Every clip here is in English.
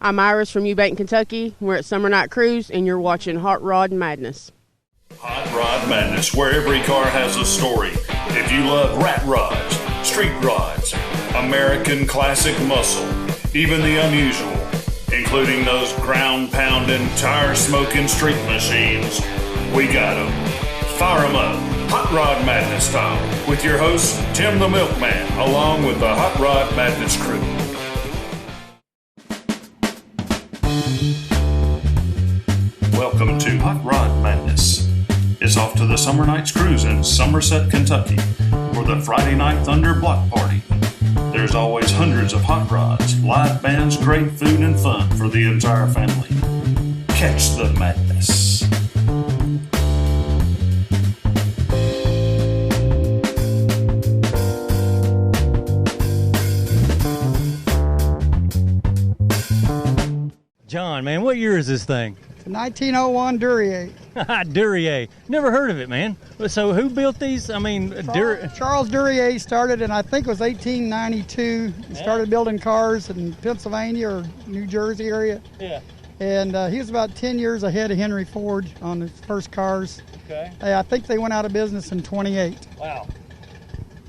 I'm Iris from Eubank, Kentucky. We're at Summer Night Cruise, and you're watching Hot Rod Madness. Hot Rod Madness, where every car has a story. If you love rat rods, street rods, American classic muscle, even the unusual, including those ground-pounding, tire-smoking street machines, we got them. Fire them up, Hot Rod Madness style, with your host, Tim the Milkman, along with the Hot Rod Madness crew. Welcome to Hot Rod Madness. It's off to the Somernites cruise in Somerset, Kentucky, for the Friday Night Thunder block party. There's always hundreds of hot rods, live bands, great food, and fun for the entire family. Catch the madness. John, man, what year is this thing? 1901 Duryea. Duryea. Never heard of it, man. So who built these? I mean, Charles Duryea started in, I think it was 1892. He started building cars in Pennsylvania or New Jersey area. Yeah. And he was about 10 years ahead of Henry Ford on his first cars. Okay. I think they went out of business in 28. Wow.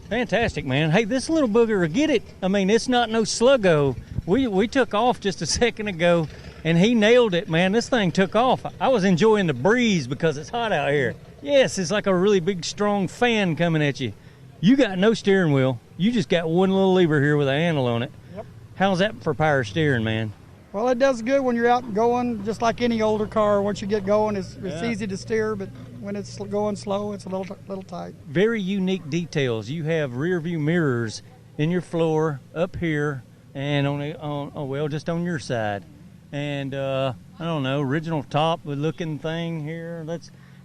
Fantastic, man. Hey, this little booger, get it. I mean, it's not no sluggo. We took off just a second ago, and he nailed it, man. This thing took off. I was enjoying the breeze because it's hot out here. Yes, it's like a really big, strong fan coming at you. You got no steering wheel. You just got one little lever here with a handle on it. Yep. How's that for power steering, man? Well, it does good when you're out and going, just like any older car. Once you get going, it's easy to steer, but when it's going slow, it's a little tight. Very unique details. You have rear view mirrors in your floor, up here, and just on your side. And I don't know, original top looking thing here.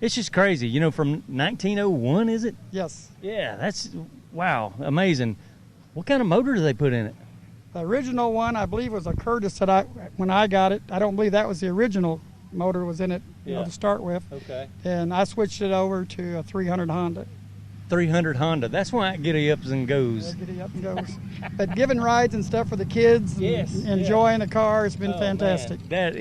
It's just crazy. You know, from 1901, is it? Yes. Yeah, that's, wow, amazing. What kind of motor do they put in it? The original one, I believe, was a Curtis when I got it. I don't believe that was the original motor was in it, to start with. Okay. And I switched it over to a 300 Honda. 300 Honda. That's why it giddy ups and goes. Yeah, giddy up and goes. But giving rides and stuff for the kids, and enjoying the car, it's been fantastic. Man.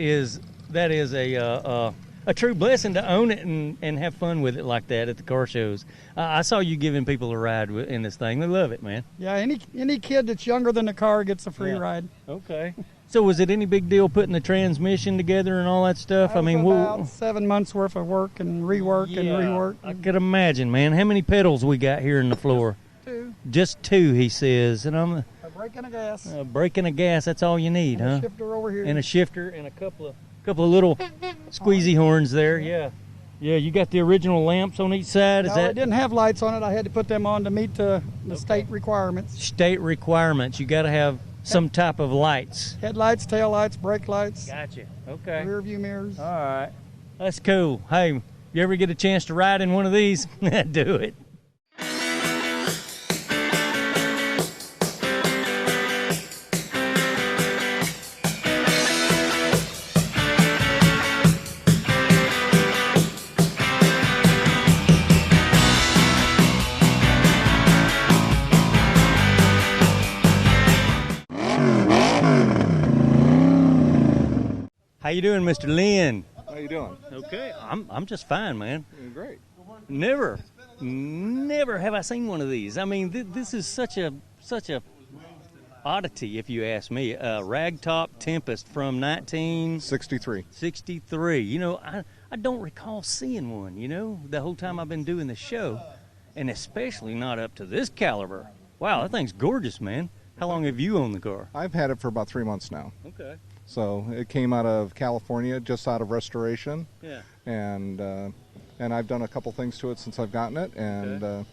That is a true blessing to own it and have fun with it like that at the car shows. I saw you giving people a ride in this thing. They love it, man. Yeah, any kid that's younger than the car gets a free ride. Okay. So was it any big deal putting the transmission together and all that stuff? I mean, about 7 months worth of work and rework and rework. I could imagine, man. How many pedals we got here in the floor? Just two, he says. And I'm a brake and a gas. A brake and a gas. That's all you need, and a shifter over here. And a shifter and a couple of little squeezy horns there. Yeah. Yeah. You got the original lamps on each side. No, it didn't have lights on it. I had to put them on to meet the state requirements. State requirements. You got to have some type of lights. Headlights, tail lights, brake lights. Gotcha. Okay. Rear view mirrors. All right. That's cool. Hey, you ever get a chance to ride in one of these? Do it. How you doing, Mr. Lynn? How you doing? Okay, I'm just fine, man. Doing great. Never have I seen one of these. I mean, this is such a oddity, if you ask me. Ragtop Tempest from 1963. 63. You know, I don't recall seeing one. You know, the whole time I've been doing the show, and especially not up to this caliber. Wow, that thing's gorgeous, man. How long have you owned the car? I've had it for about 3 months now. Okay. So it came out of California, just out of restoration. Yeah. And I've done a couple things to it since I've gotten it, and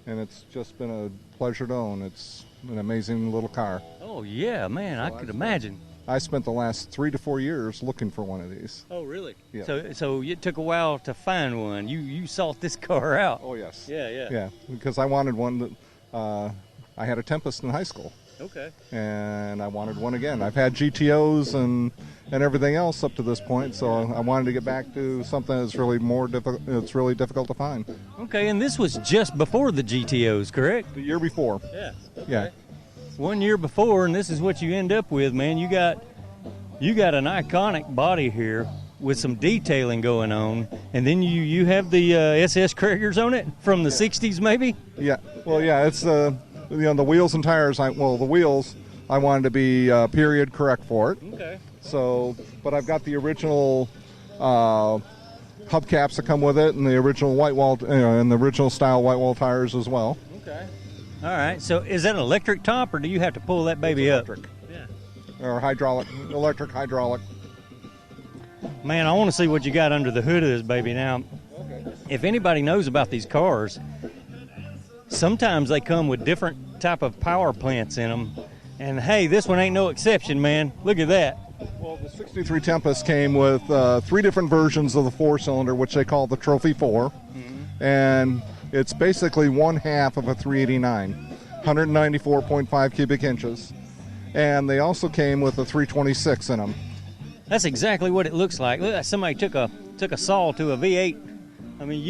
it's just been a pleasure to own. It's an amazing little car. Oh yeah, man, I could imagine. I spent the last 3 to 4 years looking for one of these. Oh really? Yeah. So it took a while to find one. You sought this car out. Oh yes. Yeah. Yeah, because I wanted one that I had a Tempest in high school. Okay. And I wanted one again. I've had GTOs and everything else up to this point, so I wanted to get back to something that's really it's really difficult to find. Okay, and this was just before the GTOs, correct? The year before. Yeah. Okay. Yeah. 1 year before, and this is what you end up with, man. You got you got an iconic body here with some detailing going on, and then you have the SS Kragers on it from the 60s maybe? Yeah, well, yeah, it's the wheels and tires. The wheels I wanted to be period correct for it. Okay. So, but I've got the original hubcaps that come with it, and the original white wall, and the original style white wall tires as well. Okay. All right. So, is that an electric top, or do you have to pull that baby up? Electric. Yeah. Or electric hydraulic. Man, I want to see what you got under the hood of this baby. Now, if anybody knows about these cars, sometimes they come with different type of power plants in them. And hey, this one ain't no exception, man. Look at that. Well, the 63 Tempest came with 3 different versions of the 4-cylinder, which they call the Trophy 4. And it's basically 1/2 of a 389, 194.5 cubic inches. And they also came with a 326 in them. That's exactly what it looks like. Look, somebody took a saw to a V8. I mean,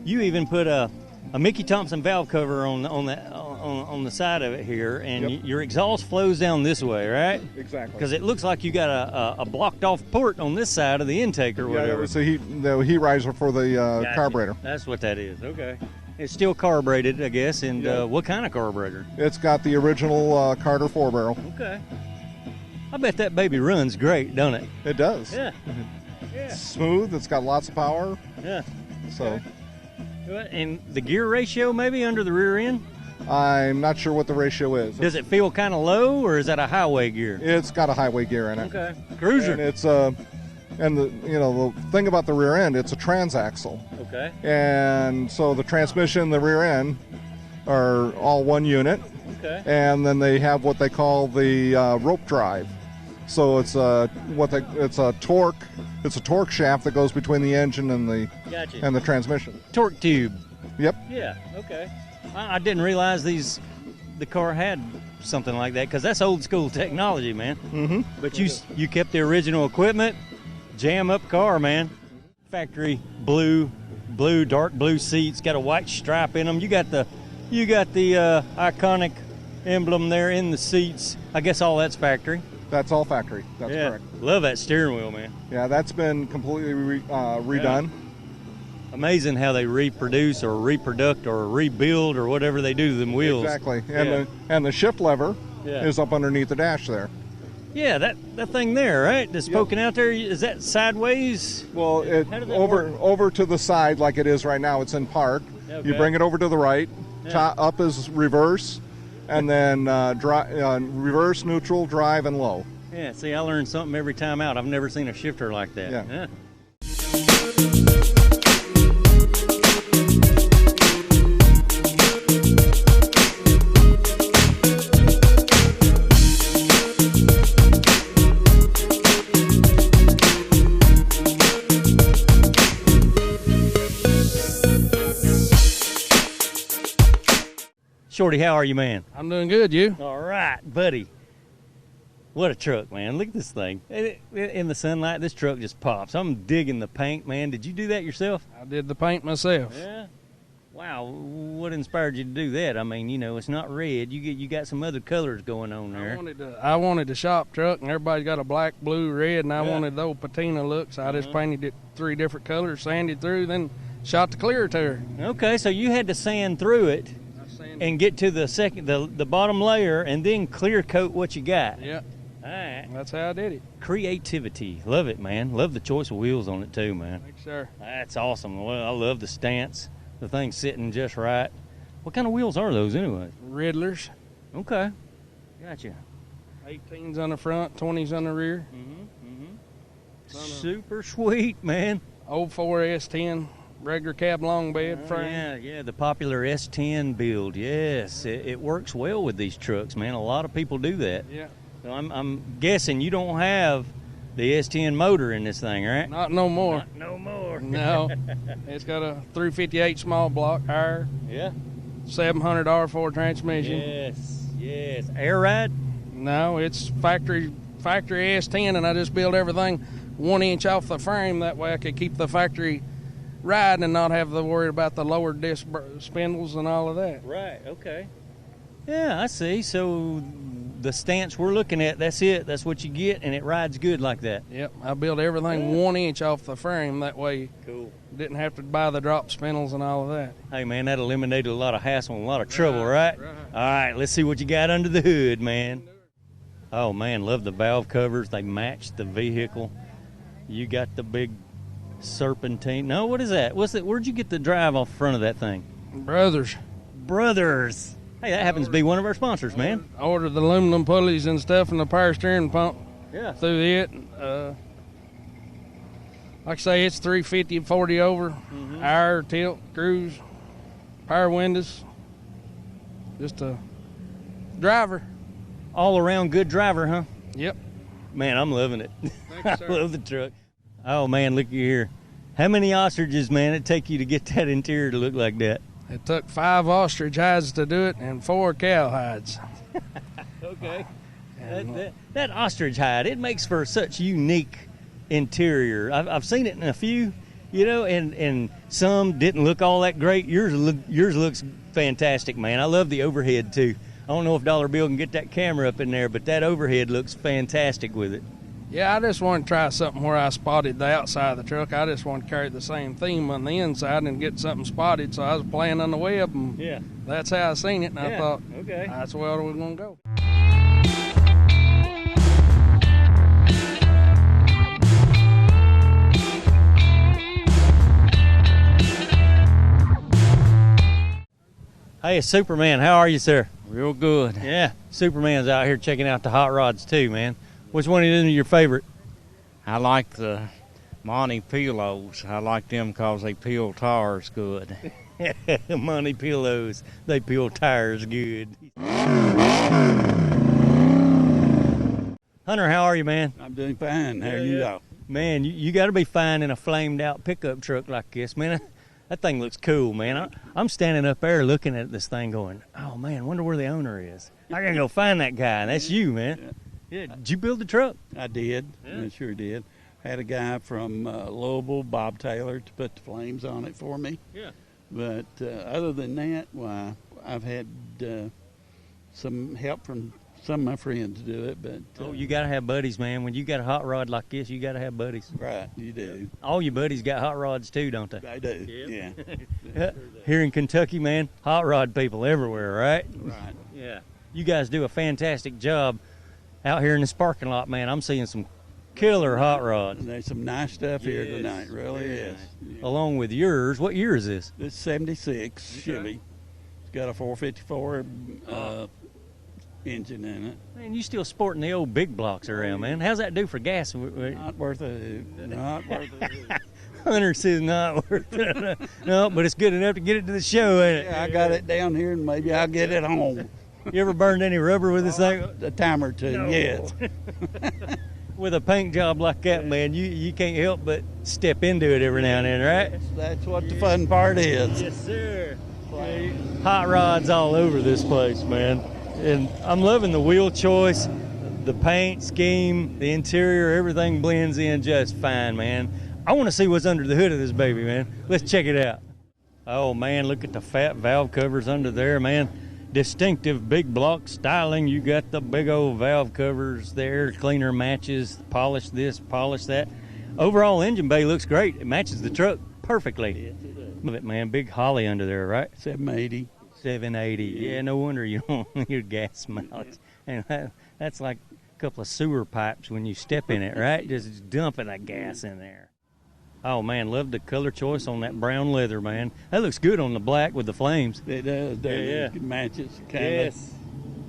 you even put a Mickey Thompson valve cover on the side of it here, and Yep. your exhaust flows down this way, right? Exactly. Because it looks like you got a blocked off port on this side of the intake or Yeah, whatever. that was the heat riser for the Gotcha. carburetor. That's what that is. Okay. It's still carbureted, I guess. And Yeah. what kind of carburetor? It's got the original Carter 4-barrel. Okay. I bet that baby runs great, don't it? It does. Yeah. Yeah. It's smooth. It's got lots of power. Yeah. So And the gear ratio maybe under the rear end? I'm not sure what the ratio is. Does it feel kind of low, or is that a highway gear? It's got a highway gear in it. Okay. Cruiser. And it's and the thing about the rear end, it's a transaxle. Okay. And so the transmission and the rear end are all one unit. Okay. And then they have what they call the rope drive. So it's a torque shaft that goes between the engine and Gotcha. the transmission. Torque tube. Yep. Yeah. Okay. I didn't realize the car had something like that, because that's old school technology, man. Mm-hmm. But you kept the original equipment, jam up car, man. Factory blue, dark blue seats, got a white stripe in them. You got the iconic emblem there in the seats. I guess all that's factory. That's all factory. That's correct. Love that steering wheel, man. Yeah, that's been completely redone. Amazing how they reproduce or reproduct or rebuild or whatever they do to them wheels. Exactly. And the shift lever is up underneath the dash there. Yeah, that thing there, right? That's poking out there. Is that sideways? Well, How does that work? over to the side like it is right now. It's in park. Okay. You bring it over to the right. Up is reverse, and then reverse, neutral, drive, and low. Yeah, see, I learn something every time out. I've never seen a shifter like that. Yeah. Shorty, how are you, man? I'm doing good, you? All right, buddy. What a truck, man. Look at this thing. In the sunlight, this truck just pops. I'm digging the paint, man. Did you do that yourself? I did the paint myself. Yeah. Wow, what inspired you to do that? I mean, it's not red. You got some other colors going on there. I wanted the shop truck, and everybody's got a black, blue, red, and I wanted the old patina look, so I just painted it 3 different colors, sanded through, then shot the clear to her. Okay, so you had to sand through it and get to the bottom layer and then clear coat what you got. Yeah. All right. That's how I did it. Creativity. Love it, man. Love the choice of wheels on it too, man. Thanks, sir. That's awesome. Well, I love the stance. The thing's sitting just right. What kind of wheels are those anyway? Riddlers. Okay. Gotcha. 18s on the front, 20s on the rear. Super sweet, man. Old 4S10, regular cab long bed frame. Yeah, the popular S10 build. Yes, it works well with these trucks, man. A lot of people do that. Yeah. So I'm guessing you don't have the S10 motor in this thing, right? Not no more. Not no more. No. It's got a 358 small block higher, Yeah. 700 R4 transmission. Yes. Air ride? No, it's factory S10, and I just built everything 1 inch off the frame. That way I could keep the factory riding and not have to worry about the lower disc spindles and all of that. Right, okay. Yeah, I see. So the stance we're looking at, that's it. That's what you get, and it rides good like that. Yep, I built everything 1 inch off the frame. That way, cool. Didn't have to buy the drop spindles and all of that. Hey, man, that eliminated a lot of hassle and a lot of trouble, right? All right, let's see what you got under the hood, man. Oh, man, love the valve covers. They match the vehicle. You got the big serpentine. No, what is that? What's it? Where'd you get the drive off the front of that thing? Brothers. Hey, that happens to be one of our sponsors, man. I ordered the aluminum pulleys and stuff and the power steering pump through it. Like I say, it's 350, 40 over, hour, tilt, cruise, power windows. Just a driver. All around good driver, huh? Yep. Man, I'm loving it. Thank you, sir. I love the truck. Oh, man, look here. How many ostriches, man, it'd take you to get that interior to look like that? It took 5 ostrich hides to do it and 4 cow hides. Okay. That ostrich hide, it makes for such unique interior. I've seen it in a few, you know, and some didn't look all that great. Yours looks fantastic, man. I love the overhead, too. I don't know if Dollar Bill can get that camera up in there, but that overhead looks fantastic with it. Yeah, I just wanted to try something where I spotted the outside of the truck. I just wanted to carry the same theme on the inside and get something spotted. So I was playing on the web, and that's how I seen it. And I thought, okay, that's where we're going to go. Hey, Superman, how are you, sir? Real good. Yeah, Superman's out here checking out the hot rods too, man. Which one is your favorite? I like the Monte Pillows. I like them because they peel tires good. Monte Pillows, they peel tires good. Hunter, how are you, man? I'm doing fine. How are you, though? Man, you got to be fine in a flamed out pickup truck like this, man. That thing looks cool, man. I'm standing up there looking at this thing going, oh, man, wonder where the owner is. I got to go find that guy, and that's you, man. Yeah. Did you build the truck? I did. Yeah. I sure did. Had a guy from Louisville, Bob Taylor, to put the flames on it for me. Yeah. But other than that, why, I've had some help from some of my friends do it. But you got to have buddies, man. When you got a hot rod like this, you got to have buddies. Right, you do. All your buddies got hot rods too, don't they? They do, yeah. Here in Kentucky, man, hot rod people everywhere, right? Right. Yeah. You guys do a fantastic job out here in this parking lot, man. I'm seeing some killer hot rods. And there's some nice stuff here tonight, really is. Nice. Yeah. Along with yours, what year is this? This is 76 Chevy. It's got a 454 engine in it. Man, you still sporting the old big blocks around, man. How's that do for gas? Not worth a hoot. Not worth a hoot. Hunter says not worth it. No, but it's good enough to get it to the show, ain't it? Yeah, I got it down here, and maybe I'll get it home. You ever burned any rubber with this thing? A time or two, no. Yes. With a paint job like that, man, you can't help but step into it every now and then, right? That's what the fun part is. Yes, sir. Hot rods all over this place, man. And I'm loving the wheel choice, the paint scheme, the interior, everything blends in just fine, man. I want to see what's under the hood of this baby, man. Let's check it out. Oh, man, look at the fat valve covers under there, man. Distinctive big block styling. You got the big old valve covers there, cleaner matches, polish this, polish that. Overall engine bay looks great. It matches the truck perfectly. Yes, it does. Love it, man. Big Holly under there, right? 780. 780. Yeah, no wonder you don't need gas mileage. And that's like a couple of sewer pipes when you step in it, right? Just dumping that gas in there. Oh, man, love the color choice on that brown leather, man. That looks good on the black with the flames. It does. Yeah. It matches. Yes.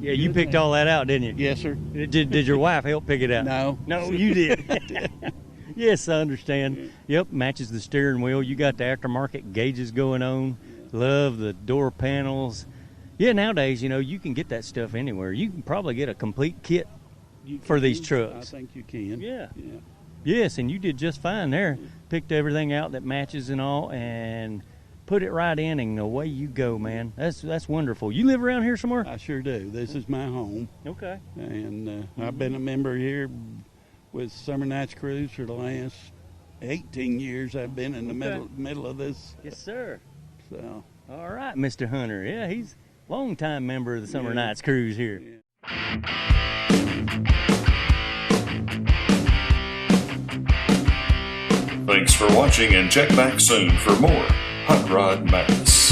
Yeah, you picked all that out, didn't you? Yes, sir. Did your wife help pick it out? No. No, you did. Yes, I understand. Yep, matches the steering wheel. You got the aftermarket gauges going on. Love the door panels. Yeah, nowadays, you can get that stuff anywhere. You can probably get a complete kit for these trucks. I think you can. Yeah. Yes, and you did just fine there. Picked everything out that matches and all, and put it right in, and away you go, man. That's wonderful. You live around here somewhere? I sure do. This is my home. Okay. And I've been a member here with Somernites Cruise for the last 18 years. I've been in the middle of this. Yes, sir. So. All right, Mr. Hunter. Yeah, he's a long-time member of the Somernites Cruise here. Yeah. Thanks for watching, and check back soon for more Hot Rod Madness.